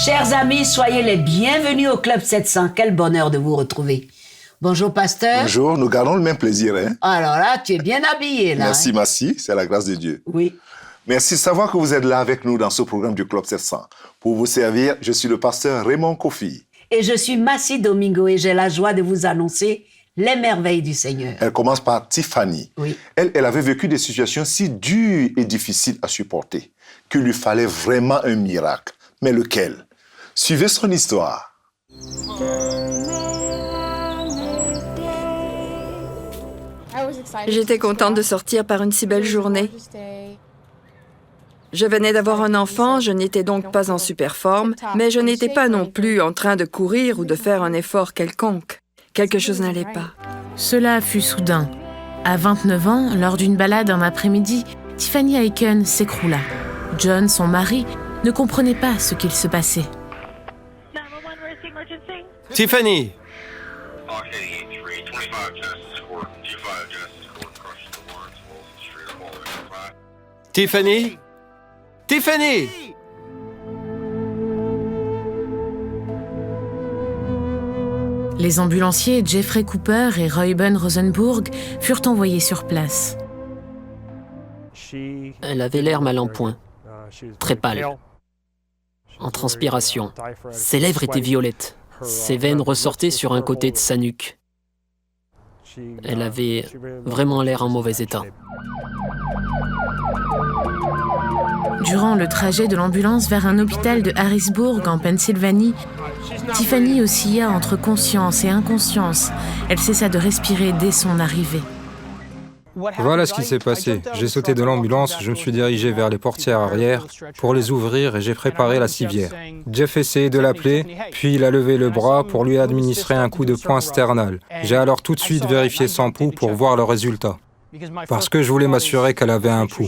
Chers amis, soyez les bienvenus au Club 700. Quel bonheur de vous retrouver. Bonjour, pasteur. Bonjour, nous gardons le même plaisir. Alors là, tu es bien habillé, là. Merci, c'est la grâce de Dieu. Oui. Merci de savoir que vous êtes là avec nous dans ce programme du Club 700. Pour vous servir, je suis le pasteur Raymond Kofi. Et je suis Massi Domingo et j'ai la joie de vous annoncer les merveilles du Seigneur. Elle commence par Tiffany. Oui. Elle avait vécu des situations si dures et difficiles à supporter qu'il lui fallait vraiment un miracle. Mais lequel? Suivez son histoire. J'étais contente de sortir par une si belle journée. Je venais d'avoir un enfant, je n'étais donc pas en super forme, mais je n'étais pas non plus en train de courir ou de faire un effort quelconque. Quelque chose n'allait pas. Cela fut soudain. À 29 ans, lors d'une balade un après-midi, Tiffany Aiken s'écroula. John, son mari, ne comprenait pas ce qu'il se passait. Tiffany! Tiffany? Tiffany! Les ambulanciers Jeffrey Cooper et Reuben Rosenburg furent envoyés sur place. Elle avait l'air mal en point, très pâle, en transpiration. Ses lèvres étaient violettes, ses veines ressortaient sur un côté de sa nuque. Elle avait vraiment l'air en mauvais état. Durant le trajet de l'ambulance vers un hôpital de Harrisburg, en Pennsylvanie, Tiffany oscilla entre conscience et inconscience. Elle cessa de respirer dès son arrivée. Voilà ce qui s'est passé. J'ai sauté de l'ambulance, je me suis dirigé vers les portières arrière pour les ouvrir et j'ai préparé la civière. Jeff essayait de l'appeler, puis il a levé le bras pour lui administrer un coup de poing sternal. J'ai alors tout de suite vérifié son pouls pour voir le résultat, parce que je voulais m'assurer qu'elle avait un pouls.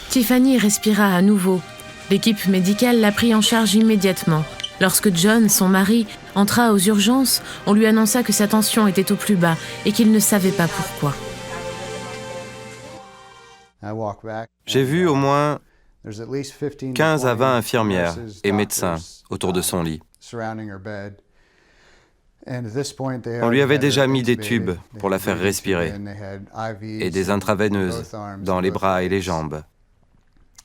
Tiffany respira à nouveau. L'équipe médicale l'a pris en charge immédiatement. Lorsque John, son mari, entra aux urgences, on lui annonça que sa tension était au plus bas et qu'il ne savait pas pourquoi. J'ai vu au moins 15 à 20 infirmières et médecins autour de son lit. On lui avait déjà mis des tubes pour la faire respirer et des intraveineuses dans les bras et les jambes.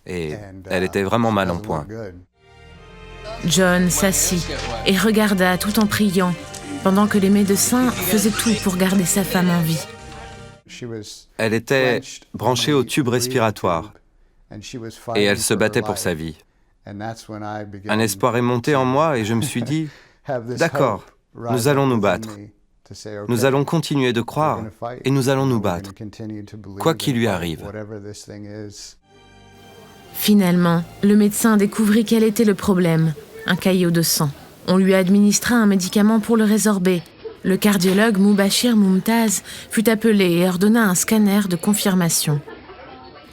Et elle était vraiment mal en point. John s'assit et regarda tout en priant, pendant que les médecins faisaient tout pour garder sa femme en vie. Elle était branchée au tube respiratoire et elle se battait pour sa vie. Un espoir est monté en moi et je me suis dit, d'accord, nous allons nous battre. Nous allons continuer de croire et nous allons nous battre, quoi qu'il lui arrive. Finalement, le médecin découvrit quel était le problème, un caillot de sang. On lui administra un médicament pour le résorber. Le cardiologue Mubashir Mumtaz fut appelé et ordonna un scanner de confirmation.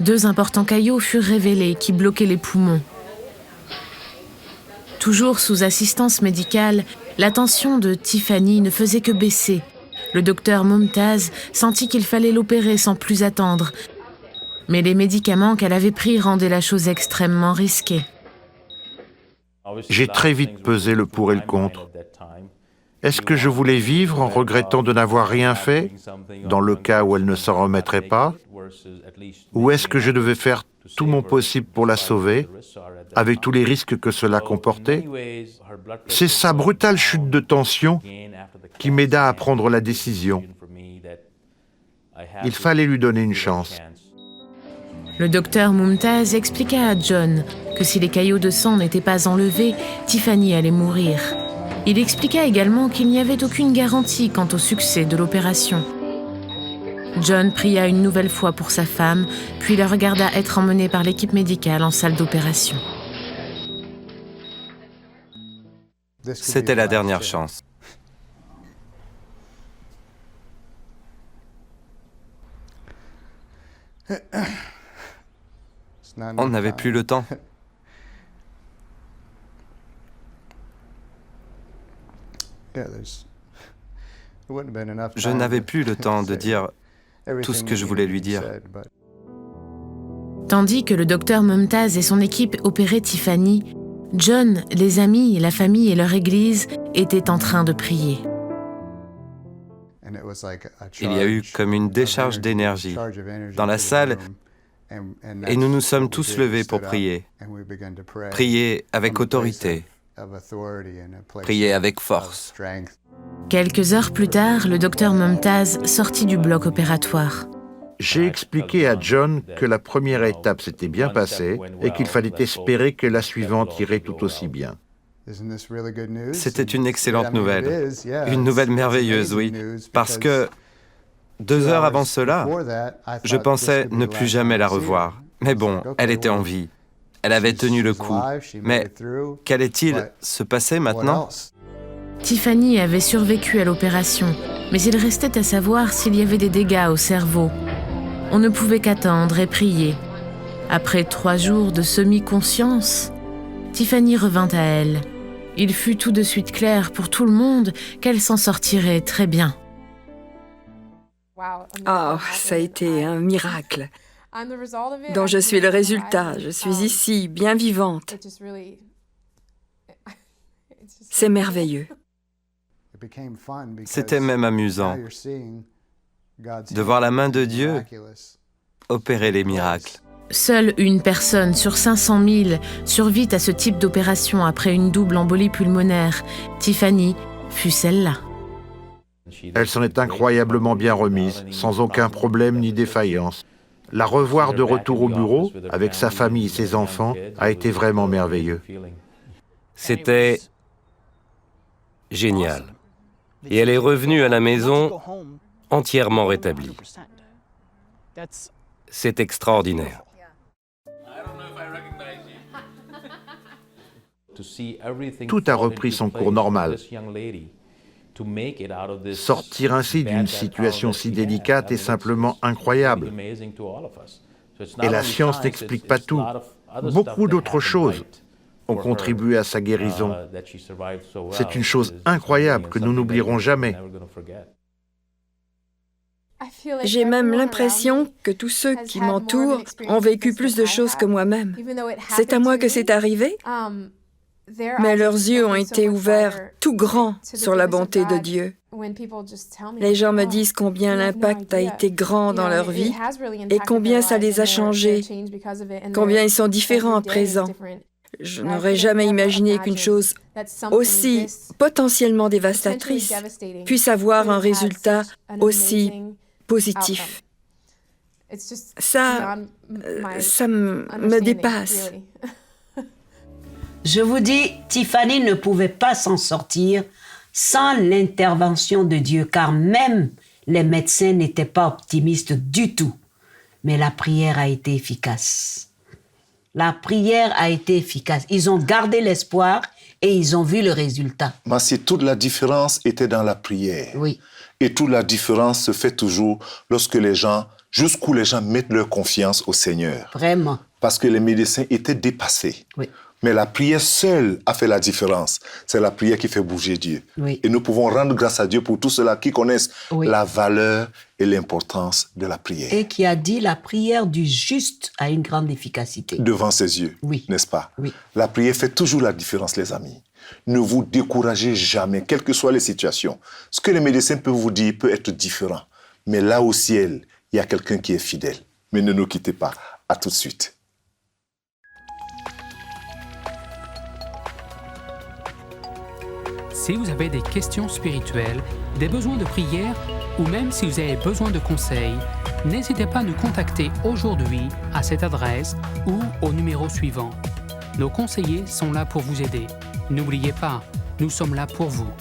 2 importants caillots furent révélés qui bloquaient les poumons. Toujours sous assistance médicale, la tension de Tiffany ne faisait que baisser. Le docteur Mumtaz sentit qu'il fallait l'opérer sans plus attendre. Mais les médicaments qu'elle avait pris rendaient la chose extrêmement risquée. J'ai très vite pesé le pour et le contre. Est-ce que je voulais vivre en regrettant de n'avoir rien fait, dans le cas où elle ne s'en remettrait pas? Ou est-ce que je devais faire tout mon possible pour la sauver, avec tous les risques que cela comportait? C'est sa brutale chute de tension qui m'aida à prendre la décision. Il fallait lui donner une chance. Le docteur Mumtaz expliqua à John que si les caillots de sang n'étaient pas enlevés, Tiffany allait mourir. Il expliqua également qu'il n'y avait aucune garantie quant au succès de l'opération. John pria une nouvelle fois pour sa femme, puis le regarda être emmené par l'équipe médicale en salle d'opération. C'était la dernière chance. On n'avait plus le temps. Je n'avais plus le temps de dire tout ce que je voulais lui dire. Tandis que le docteur Mumtaz et son équipe opéraient Tiffany, John, les amis, la famille et leur église étaient en train de prier. Il y a eu comme une décharge d'énergie dans la salle et nous nous sommes tous levés pour prier. Prier avec autorité, prier avec force. Quelques heures plus tard, le docteur Mumtaz sortit du bloc opératoire. J'ai expliqué à John que la première étape s'était bien passée et qu'il fallait espérer que la suivante irait tout aussi bien. C'était une excellente nouvelle, une nouvelle merveilleuse, oui, parce que 2 heures avant cela, je pensais ne plus jamais la revoir. Mais bon, elle était en vie, elle avait tenu le coup. Mais qu'allait-il se passer maintenant? Tiffany avait survécu à l'opération, mais il restait à savoir s'il y avait des dégâts au cerveau. On ne pouvait qu'attendre et prier. Après 3 jours de semi-conscience, Tiffany revint à elle. Il fut tout de suite clair pour tout le monde qu'elle s'en sortirait très bien. Oh, ça a été un miracle dont je suis le résultat. Je suis ici, bien vivante. C'est merveilleux. C'était même amusant de voir la main de Dieu opérer les miracles. Seule une personne sur 500 000 survit à ce type d'opération après une double embolie pulmonaire. Tiffany fut celle-là. Elle s'en est incroyablement bien remise, sans aucun problème ni défaillance. La revoir de retour au bureau, avec sa famille et ses enfants, a été vraiment merveilleux. C'était génial. Et elle est revenue à la maison entièrement rétablie. C'est extraordinaire. Tout a repris son cours normal. Sortir ainsi d'une situation si délicate est simplement incroyable. Et la science n'explique pas tout. Beaucoup d'autres choses ont contribué à sa guérison. C'est une chose incroyable que nous n'oublierons jamais. J'ai même l'impression que tous ceux qui m'entourent ont vécu plus de choses que moi-même. C'est à moi que c'est arrivé, mais leurs yeux ont été ouverts tout grands sur la bonté de Dieu. Les gens me disent combien l'impact a été grand dans leur vie et combien ça les a changés, combien ils sont différents à présent. Je n'aurais jamais imaginé qu'une chose aussi potentiellement dévastatrice puisse avoir un résultat aussi positif. Ça me dépasse. Je vous dis, Tiffany ne pouvait pas s'en sortir sans l'intervention de Dieu, car même les médecins n'étaient pas optimistes du tout. Mais la prière a été efficace. La prière a été efficace. Ils ont gardé l'espoir et ils ont vu le résultat. Mais si toute la différence était dans la prière. Oui. Et toute la différence se fait toujours lorsque jusqu'où les gens mettent leur confiance au Seigneur. Vraiment. Parce que les médecins étaient dépassés. Oui. Mais la prière seule a fait la différence. C'est la prière qui fait bouger Dieu. Oui. Et nous pouvons rendre grâce à Dieu pour tous ceux-là qui connaissent la valeur et l'importance de la prière. Et qui a dit la prière du juste a une grande efficacité. Devant ses yeux, n'est-ce pas? Oui. La prière fait toujours la différence, les amis. Ne vous découragez jamais, quelles que soient les situations. Ce que les médecins peuvent vous dire peut être différent. Mais là au ciel, il y a quelqu'un qui est fidèle. Mais ne nous quittez pas. À tout de suite. Si vous avez des questions spirituelles, des besoins de prière ou même si vous avez besoin de conseils, n'hésitez pas à nous contacter aujourd'hui à cette adresse ou au numéro suivant. Nos conseillers sont là pour vous aider. N'oubliez pas, nous sommes là pour vous.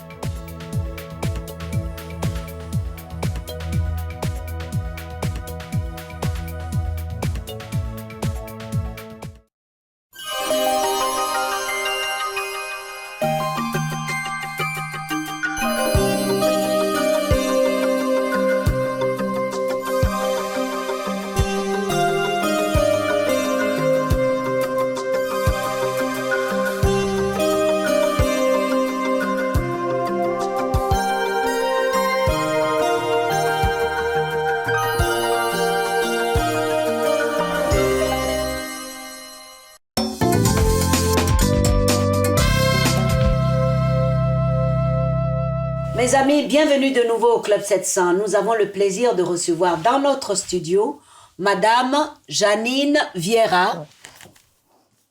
Mes amis, bienvenue de nouveau au Club 700. Nous avons le plaisir de recevoir dans notre studio Madame Janine Vieira.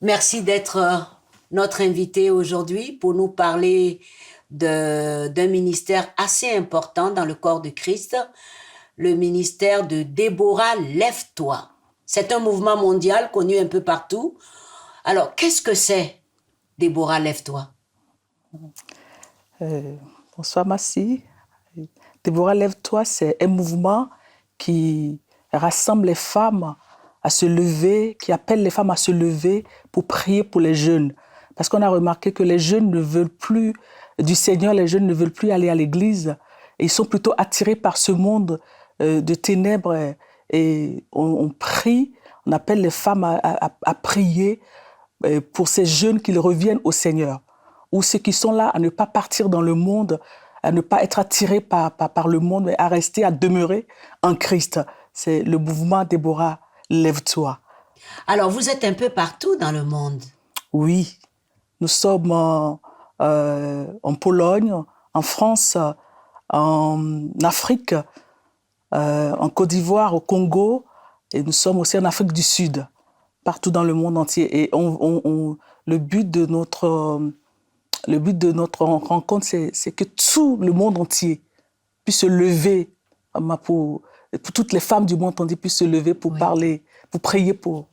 Merci d'être notre invitée aujourd'hui pour nous parler d'un ministère assez important dans le corps de Christ, le ministère de Déborah Lève-toi. C'est un mouvement mondial connu un peu partout. Alors, qu'est-ce que c'est, Déborah Lève-toi? Bonsoir, merci. Déborah Lève-toi, c'est un mouvement qui rassemble les femmes à se lever, qui appelle les femmes à se lever pour prier pour les jeunes. Parce qu'on a remarqué que les jeunes ne veulent plus du Seigneur, les jeunes ne veulent plus aller à l'église. Et ils sont plutôt attirés par ce monde de ténèbres. Et on prie, on appelle les femmes à prier pour ces jeunes qu'ils reviennent au Seigneur. Ou ceux qui sont là à ne pas partir dans le monde, à ne pas être attirés par le monde, mais à rester, à demeurer en Christ. C'est le mouvement Déborah, lève-toi. Alors, vous êtes un peu partout dans le monde. Oui, nous sommes en Pologne, en France, en Afrique, en Côte d'Ivoire, au Congo, et nous sommes aussi en Afrique du Sud, partout dans le monde entier. Et le but de notre rencontre, c'est que tout le monde entier puisse se lever, pour toutes les femmes du monde entier puissent se lever pour parler, pour prier pour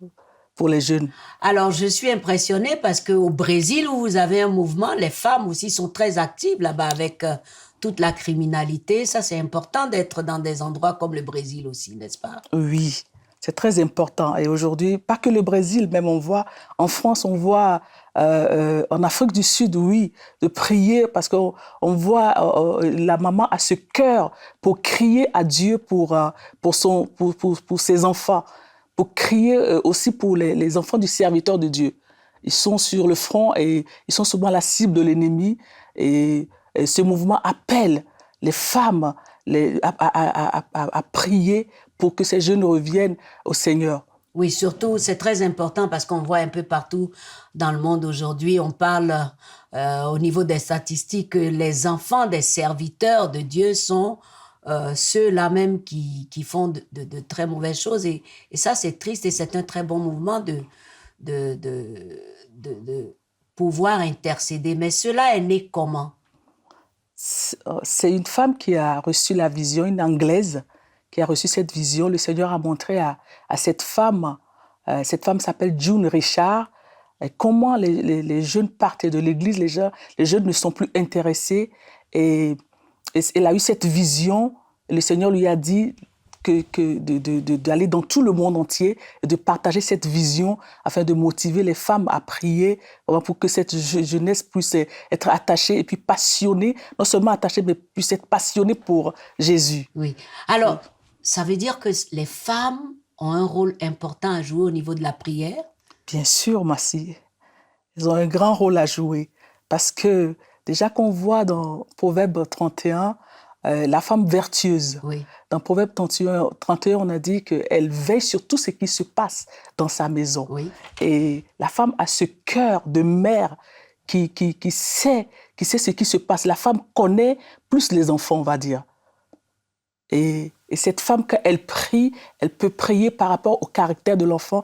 les jeunes. Alors, je suis impressionnée parce qu'au Brésil, où vous avez un mouvement, les femmes aussi sont très actives là-bas avec toute la criminalité. Ça, c'est important d'être dans des endroits comme le Brésil aussi, n'est-ce pas? Oui, c'est très important. Et aujourd'hui, pas que le Brésil, même on voit, en France, on voit, en Afrique du Sud, oui, de prier parce qu'on voit la maman a ce cœur pour crier à Dieu pour ses enfants, pour crier aussi pour les enfants du serviteur de Dieu. Ils sont sur le front et ils sont souvent la cible de l'ennemi. Et ce mouvement appelle les femmes à prier pour que ces jeunes reviennent au Seigneur. Oui, surtout, c'est très important parce qu'on voit un peu partout dans le monde aujourd'hui, on parle au niveau des statistiques que les enfants des serviteurs de Dieu sont ceux-là même qui font de très mauvaises choses. Et ça, c'est triste et c'est un très bon mouvement de pouvoir intercéder. Mais cela est né comment? C'est une femme qui a reçu la vision, une Anglaise, qui a reçu cette vision. Le Seigneur a montré à cette femme s'appelle June Richard, comment les jeunes partent de l'église, les jeunes ne sont plus intéressés. Et elle a eu cette vision, et le Seigneur lui a dit d'aller dans tout le monde entier et de partager cette vision afin de motiver les femmes à prier pour que cette jeunesse puisse être attachée et puis passionnée, non seulement attachée, mais puisse être passionnée pour Jésus. Oui. Alors, ça veut dire que les femmes ont un rôle important à jouer au niveau de la prière? Bien sûr, Massi. Elles ont un grand rôle à jouer parce que déjà qu'on voit dans Proverbe 31, la femme vertueuse. Oui. Dans Proverbe 31, on a dit qu'elle veille sur tout ce qui se passe dans sa maison. Oui. Et la femme a ce cœur de mère qui sait ce qui se passe. La femme connaît plus les enfants, on va dire. Et cette femme, quand elle prie, elle peut prier par rapport au caractère de l'enfant.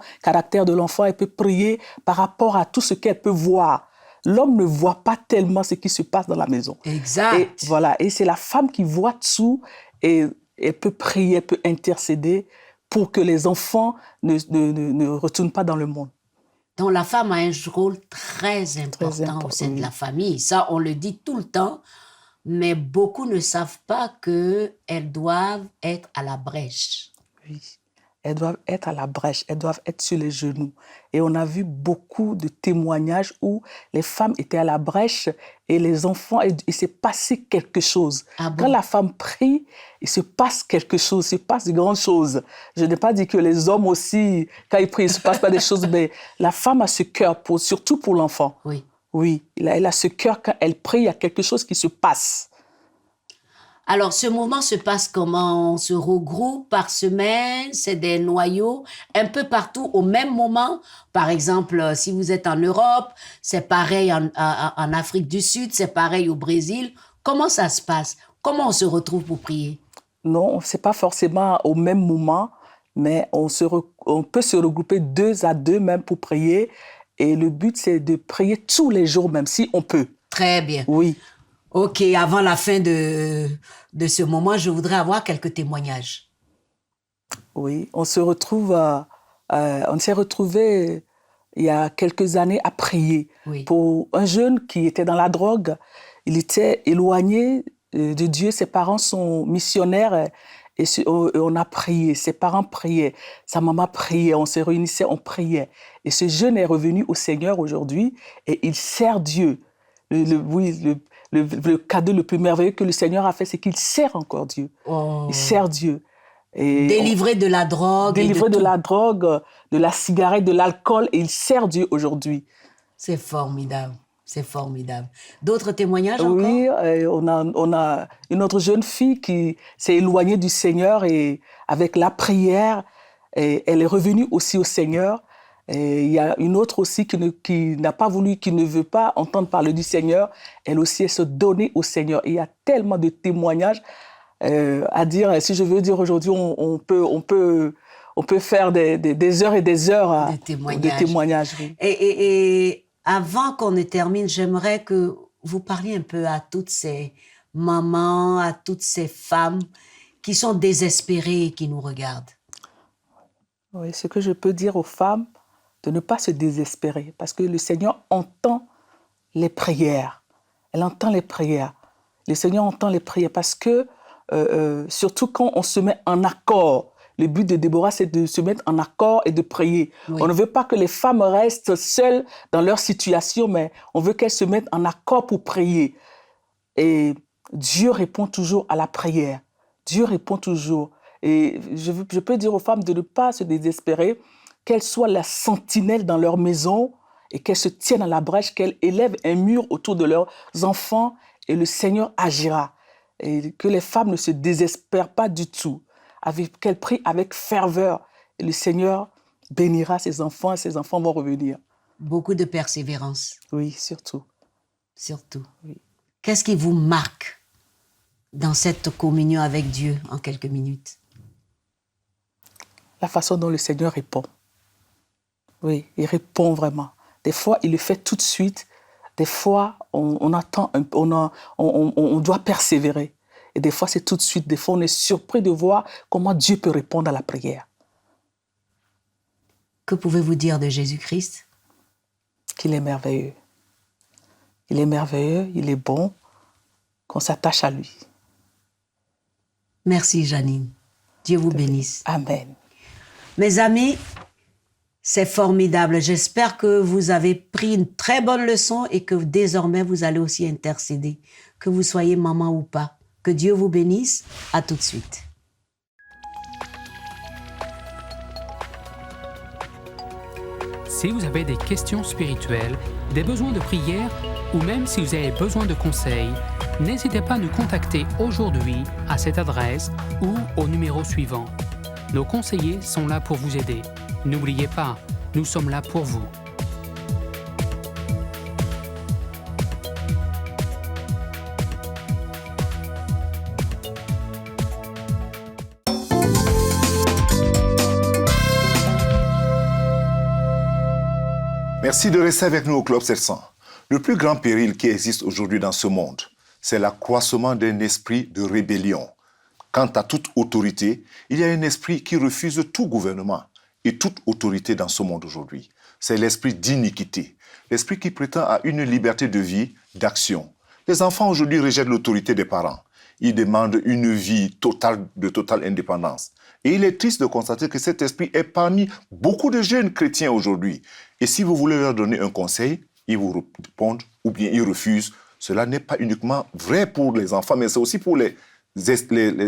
Elle peut prier par rapport à tout ce qu'elle peut voir. L'homme ne voit pas tellement ce qui se passe dans la maison. Exact. Et voilà. Et c'est la femme qui voit tout et elle peut prier, elle peut intercéder pour que les enfants ne retournent pas dans le monde. Donc la femme a un rôle très important au sein de la famille. Ça, on le dit tout le temps. Mais beaucoup ne savent pas qu'elles doivent être à la brèche. Oui, elles doivent être à la brèche, elles doivent être sur les genoux. Et on a vu beaucoup de témoignages où les femmes étaient à la brèche et les enfants, il s'est passé quelque chose. Ah bon? Quand la femme prie, il se passe quelque chose, il se passe de grandes choses. Je n'ai pas dit que les hommes aussi, quand ils prient, il ne se passe pas des choses, mais la femme a ce cœur, surtout pour l'enfant. Oui. Oui, elle a ce cœur, quand elle prie, il y a quelque chose qui se passe. Alors, ce mouvement se passe comment? On se regroupe par semaine, c'est des noyaux, un peu partout au même moment. Par exemple, si vous êtes en Europe, c'est pareil en Afrique du Sud, c'est pareil au Brésil. Comment ça se passe? Comment on se retrouve pour prier? Non, ce n'est pas forcément au même moment, mais on peut se regrouper 2 à 2 même pour prier. Et le but, c'est de prier tous les jours, même si on peut. Très bien. Oui. OK, avant la fin de ce moment, je voudrais avoir quelques témoignages. Oui, on s'est retrouvés il y a quelques années à prier pour un jeune qui était dans la drogue. Il était éloigné de Dieu. Ses parents sont missionnaires et on a prié. Ses parents priaient. Sa maman priait. On se réunissait, on priait. Et ce jeune est revenu au Seigneur aujourd'hui et il sert Dieu. Le cadeau le plus merveilleux que le Seigneur a fait, c'est qu'il sert encore Dieu. Oh. Il sert Dieu. Et délivré de la drogue. Délivré de la drogue, de la cigarette, de l'alcool, et il sert Dieu aujourd'hui. C'est formidable. C'est formidable. D'autres témoignages encore? Oui, on a une autre jeune fille qui s'est éloignée du Seigneur et avec la prière, elle est revenue aussi au Seigneur. Et il y a une autre aussi qui n'a pas voulu, qui ne veut pas entendre parler du Seigneur. Elle aussi, elle se donnait au Seigneur. Et il y a tellement de témoignages à dire. Si je veux dire aujourd'hui, on peut faire des heures et des heures de témoignages. Oui. Et avant qu'on ne termine, j'aimerais que vous parliez un peu à toutes ces mamans, à toutes ces femmes qui sont désespérées et qui nous regardent. Oui, ce que je peux dire aux femmes, de ne pas se désespérer, parce que le Seigneur entend les prières. Elle entend les prières. Le Seigneur entend les prières parce que, surtout quand on se met en accord, le but de Déborah, c'est de se mettre en accord et de prier. Oui. On ne veut pas que les femmes restent seules dans leur situation, mais on veut qu'elles se mettent en accord pour prier. Et Dieu répond toujours à la prière. Dieu répond toujours. Et je peux dire aux femmes de ne pas se désespérer, qu'elles soient la sentinelle dans leur maison et qu'elles se tiennent à la brèche, qu'elles élèvent un mur autour de leurs enfants et le Seigneur agira. Et que les femmes ne se désespèrent pas du tout. Qu'elles prient avec ferveur. Et le Seigneur bénira ses enfants et ses enfants vont revenir. Beaucoup de persévérance. Oui, surtout. Surtout. Oui. Qu'est-ce qui vous marque dans cette communion avec Dieu en quelques minutes? La façon dont le Seigneur répond. Oui, il répond vraiment. Des fois, il le fait tout de suite. Des fois, on attend, on doit persévérer. Et des fois, c'est tout de suite. Des fois, on est surpris de voir comment Dieu peut répondre à la prière. Que pouvez-vous dire de Jésus-Christ? Qu'il est merveilleux. Il est merveilleux, il est bon, qu'on s'attache à lui. Merci, Janine. Dieu vous bénisse. Amen. Mes amis, c'est formidable. J'espère que vous avez pris une très bonne leçon et que désormais, vous allez aussi intercéder. Que vous soyez maman ou pas. Que Dieu vous bénisse. À tout de suite. Si vous avez des questions spirituelles, des besoins de prière ou même si vous avez besoin de conseils, n'hésitez pas à nous contacter aujourd'hui à cette adresse ou au numéro suivant. Nos conseillers sont là pour vous aider. N'oubliez pas, nous sommes là pour vous. Merci de rester avec nous au Club 700. Le plus grand péril qui existe aujourd'hui dans ce monde, c'est l'accroissement d'un esprit de rébellion. Quant à toute autorité, il y a un esprit qui refuse tout gouvernement et toute autorité dans ce monde aujourd'hui. C'est l'esprit d'iniquité, l'esprit qui prétend à une liberté de vie, d'action. Les enfants aujourd'hui rejettent l'autorité des parents. Ils demandent une vie de totale indépendance. Et il est triste de constater que cet esprit est parmi beaucoup de jeunes chrétiens aujourd'hui. Et si vous voulez leur donner un conseil, ils vous répondent ou bien ils refusent. Cela n'est pas uniquement vrai pour les enfants, mais c'est aussi pour les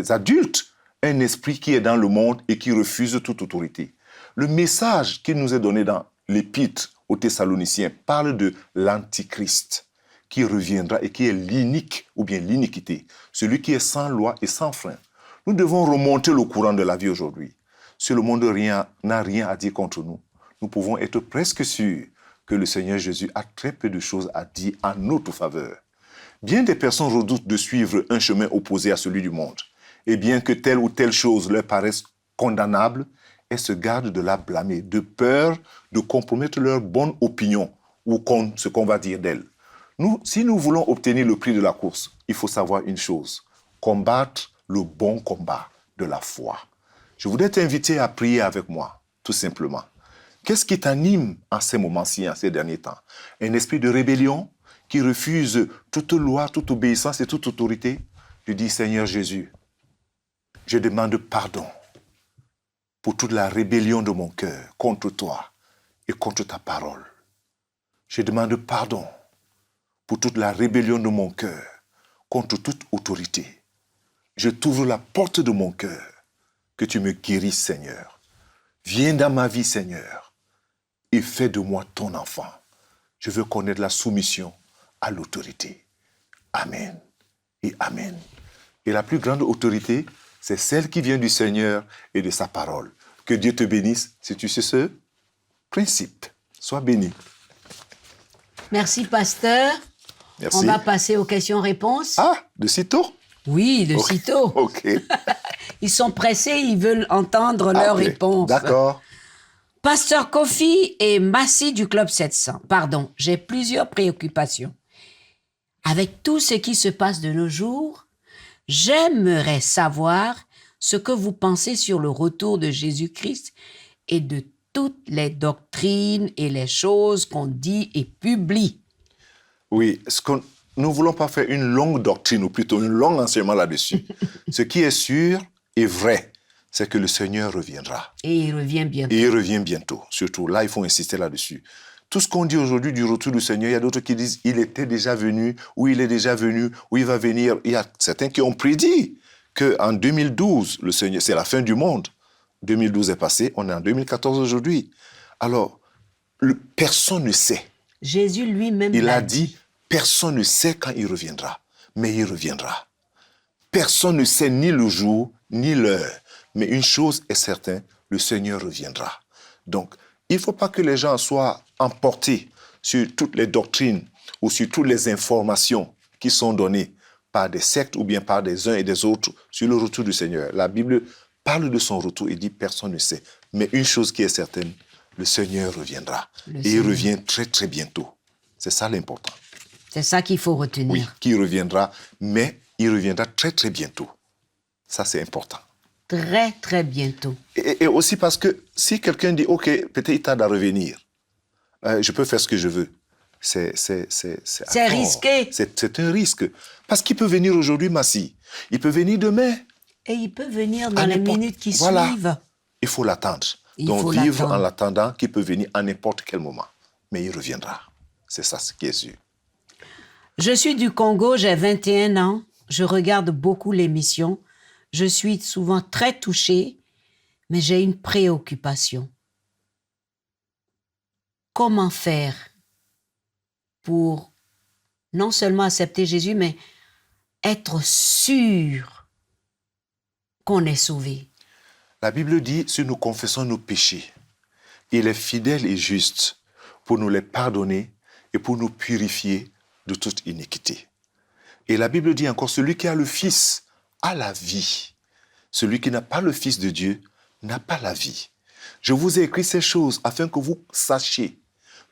adultes. Un esprit qui est dans le monde et qui refuse toute autorité. Le message qui nous est donné dans l'épître aux Thessaloniciens parle de l'antichrist qui reviendra et qui est l'inique ou bien l'iniquité, celui qui est sans loi et sans frein. Nous devons remonter le courant de la vie aujourd'hui. Si le monde n'a rien à dire contre nous, nous pouvons être presque sûrs que le Seigneur Jésus a très peu de choses à dire en notre faveur. Bien des personnes redoutent de suivre un chemin opposé à celui du monde. Et bien que telle ou telle chose leur paraisse condamnable, elles se gardent de la blâmer, de peur de compromettre leur bonne opinion ou ce qu'on va dire d'elles. Si nous voulons obtenir le prix de la course, il faut savoir une chose, combattre le bon combat de la foi. Je voudrais t'inviter à prier avec moi, tout simplement. Qu'est-ce qui t'anime en ces moments-ci, en ces derniers temps? Un esprit de rébellion qui refuse toute loi, toute obéissance et toute autorité? Je dis, Seigneur Jésus, je demande pardon pour toute la rébellion de mon cœur contre toi et contre ta parole. Je demande pardon pour toute la rébellion de mon cœur contre toute autorité. Je t'ouvre la porte de mon cœur, que tu me guérisses, Seigneur. Viens dans ma vie, Seigneur, et fais de moi ton enfant. Je veux connaître la soumission à l'autorité. Amen et Amen. Et la plus grande autorité, c'est celle qui vient du Seigneur et de sa parole. Que Dieu te bénisse si tu sais ce principe. Sois béni. Merci, pasteur. Merci. On va passer aux questions-réponses. Ah, de sitôt? Oui, de sitôt. OK. Ils sont pressés, ils veulent entendre leurs réponses. D'accord. Pasteur Kofi et Massi du Club 700. Pardon, j'ai plusieurs préoccupations. Avec tout ce qui se passe de nos jours, j'aimerais savoir ce que vous pensez sur le retour de Jésus-Christ et de toutes les doctrines et les choses qu'on dit et publie. Oui, nous ne voulons pas faire une longue doctrine, ou plutôt un long enseignement là-dessus. Ce qui est sûr et vrai, c'est que le Seigneur reviendra. Et il revient bientôt. Et il revient bientôt. Surtout, là, il faut insister là-dessus. Tout ce qu'on dit aujourd'hui du retour du Seigneur, il y a d'autres qui disent il était déjà venu, ou il est déjà venu, ou il va venir. Il y a certains qui ont prédit qu'en 2012, le Seigneur, c'est la fin du monde. 2012 est passé, on est en 2014 aujourd'hui. Alors, personne ne sait. Jésus lui-même il a dit, personne ne sait quand il reviendra, mais il reviendra. Personne ne sait ni le jour, ni l'heure. Mais une chose est certaine, le Seigneur reviendra. Donc, il ne faut pas que les gens soient emportés sur toutes les doctrines ou sur toutes les informations qui sont données par des sectes ou bien par des uns et des autres sur le retour du Seigneur. La Bible parle de son retour et dit personne ne sait. Mais une chose qui est certaine, le Seigneur reviendra. Et il revient très très bientôt. C'est ça l'important. C'est ça qu'il faut retenir. Oui, qu'il reviendra, mais il reviendra très très bientôt. Ça c'est important. Très très bientôt. Et aussi parce que si quelqu'un dit, OK, peut-être il tarde à revenir, je peux faire ce que je veux. C'est risqué. C'est un risque. Parce qu'il peut venir aujourd'hui, Massi. Il peut venir demain. Et il peut venir dans les minutes qui suivent. Il faut l'attendre. Donc vivre en l'attendant qu'il peut venir à n'importe quel moment. Mais il reviendra. C'est ça ce qui est sûr. Je suis du Congo, j'ai 21 ans. Je regarde beaucoup l'émission. Je suis souvent très touchée, mais j'ai une préoccupation. Comment faire pour non seulement accepter Jésus, mais être sûr qu'on est sauvé? La Bible dit, si nous confessons nos péchés, il est fidèle et juste pour nous les pardonner et pour nous purifier de toute iniquité. Et la Bible dit encore, celui qui a le Fils a la vie. Celui qui n'a pas le Fils de Dieu n'a pas la vie. Je vous ai écrit ces choses afin que vous sachiez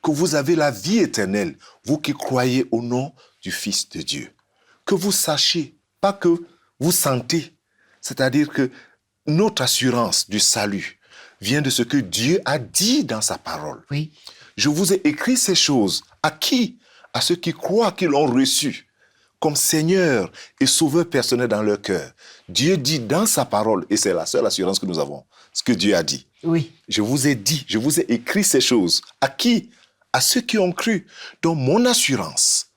que vous avez la vie éternelle, vous qui croyez au nom du Fils de Dieu. Que vous sachiez, pas que vous sentez. C'est-à-dire que notre assurance du salut vient de ce que Dieu a dit dans sa parole. Oui. Je vous ai écrit ces choses. À qui? À ceux qui croient qu'ils l'ont reçu comme Seigneur et Sauveur personnel dans leur cœur. Dieu dit dans sa parole, et c'est la seule assurance que nous avons, ce que Dieu a dit. Oui. Je vous ai dit, je vous ai écrit ces choses. À qui? À ceux qui ont cru. Donc mon assurance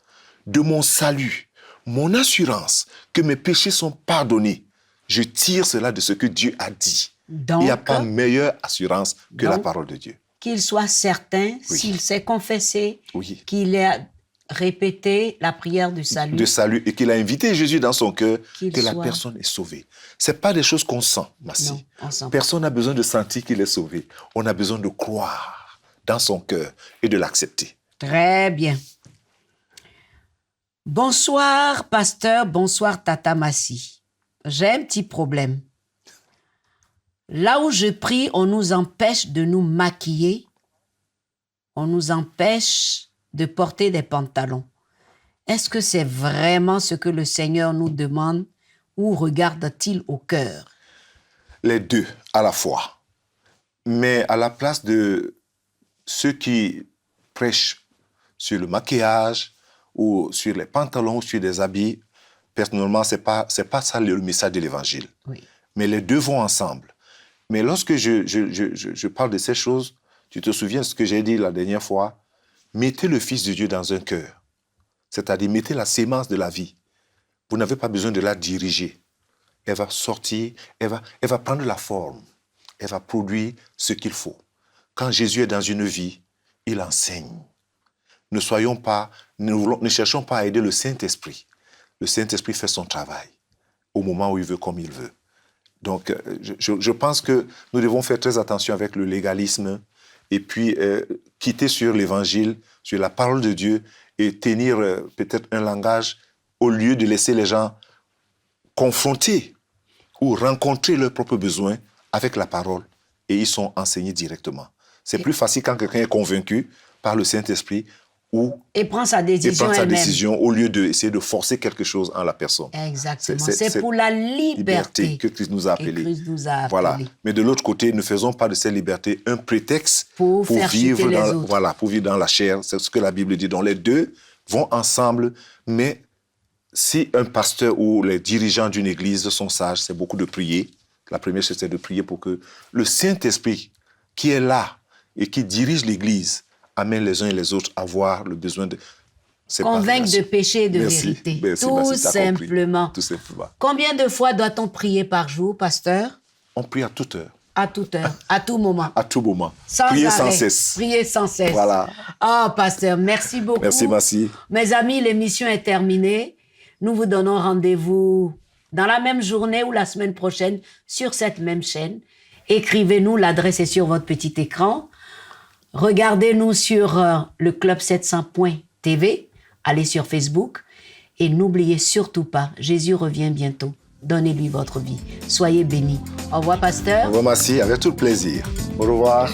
de mon salut, mon assurance que mes péchés sont pardonnés, je tire cela de ce que Dieu a dit. Donc, il n'y a pas meilleure assurance que la parole de Dieu. Qu'il soit certain, Oui. s'il s'est confessé, Oui. qu'il a répété la prière du salut. De salut, et qu'il a invité Jésus dans son cœur, que la soit... personne est sauvée. Ce n'est pas des choses qu'on sent, Massi. Non, on sent Personne n'a besoin de sentir qu'il est sauvé. On a besoin de croire dans son cœur et de l'accepter. Très bien. Bonsoir, pasteur. Bonsoir, Tata Massi. J'ai un petit problème. Là où je prie, on nous empêche de nous maquiller. On nous empêche de porter des pantalons. Est-ce que c'est vraiment ce que le Seigneur nous demande ou regarde-t-il au cœur? Les deux à la fois. Mais à la place de ceux qui prêchent sur le maquillage ou sur les pantalons ou sur des habits, personnellement, c'est pas ça le message de l'Évangile. Oui. Mais les deux vont ensemble. Mais lorsque je parle de ces choses, tu te souviens de ce que j'ai dit la dernière fois? Mettez le Fils de Dieu dans un cœur. C'est-à-dire, mettez la sémence de la vie. Vous n'avez pas besoin de la diriger. Elle va sortir, elle va prendre la forme. Elle va produire ce qu'il faut. Quand Jésus est dans une vie, il enseigne. Ne cherchons pas à aider le Saint-Esprit. Le Saint-Esprit fait son travail au moment où il veut, comme il veut. Donc, je pense que nous devons faire très attention avec le légalisme et puis quitter sur l'Évangile, sur la parole de Dieu et tenir peut-être un langage au lieu de laisser les gens confronter ou rencontrer leurs propres besoins avec la parole et ils sont enseignés directement. C'est plus facile quand quelqu'un est convaincu par le Saint-Esprit et prend sa décision au lieu d'essayer de forcer quelque chose en la personne. Exactement. C'est pour la liberté que Christ nous a appelés. Voilà. Mais de l'autre côté, ne faisons pas de cette liberté un prétexte pour vivre dans la chair. C'est ce que la Bible dit. Donc les deux vont ensemble, mais si un pasteur ou les dirigeants d'une église sont sages, c'est beaucoup de prier. La première chose, c'est de prier pour que le Saint-Esprit qui est là et qui dirige l'église amène les uns et les autres à voir le besoin de convaincre de péché et de vérité. Tout simplement. Tout simplement. Combien de fois doit-on prier par jour, pasteur? On prie à toute heure. À toute heure, à tout moment. À tout moment. Priez sans cesse. Priez sans cesse. Voilà. Oh, pasteur, merci beaucoup. Merci, Massi. Mes amis, l'émission est terminée. Nous vous donnons rendez-vous dans la même journée ou la semaine prochaine sur cette même chaîne. Écrivez-nous, l'adresse est sur votre petit écran. Regardez-nous sur le club700.tv. Allez sur Facebook. Et n'oubliez surtout pas, Jésus revient bientôt. Donnez-lui votre vie. Soyez bénis. Au revoir, pasteur. Au revoir, Massi. Avec tout le plaisir. Au revoir.